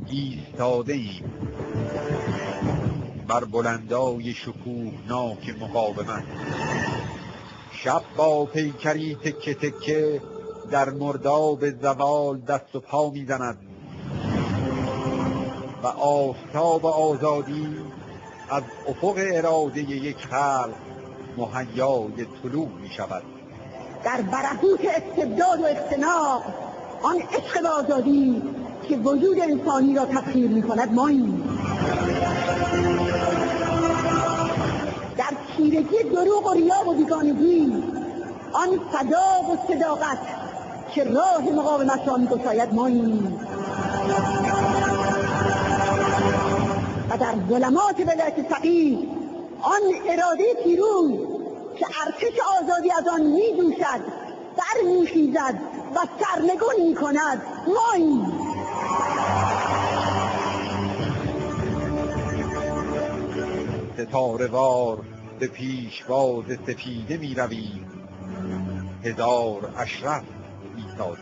ایستاده ایم بر بلندای شکوهناک مقاومت. شب با پیکری تکه تکه در مرداب زوال دست و پا می‌زند و آفتاب آزادی از افق اراده یک خلق مهیای طلوع می‌شود. در برهوت استبداد و اختناق آن عشق به آزادی که وجود انسانی را تسخیر می‌کند ماییم. در تیرگی دروغ و ریا و بیگانگی آن صدا و صداقت که راه مقاومت را می‌گشاید ماییم. و در ظلمات ولایت فقیه آن اراده پیروز که ارتش آزادی از آن می‌جوشد، برمی‌خیزد و سرنگون می‌کند ماییم. ستاره وار به پیشواز سپیده می‌رویم، هزار اشرف ایستاده.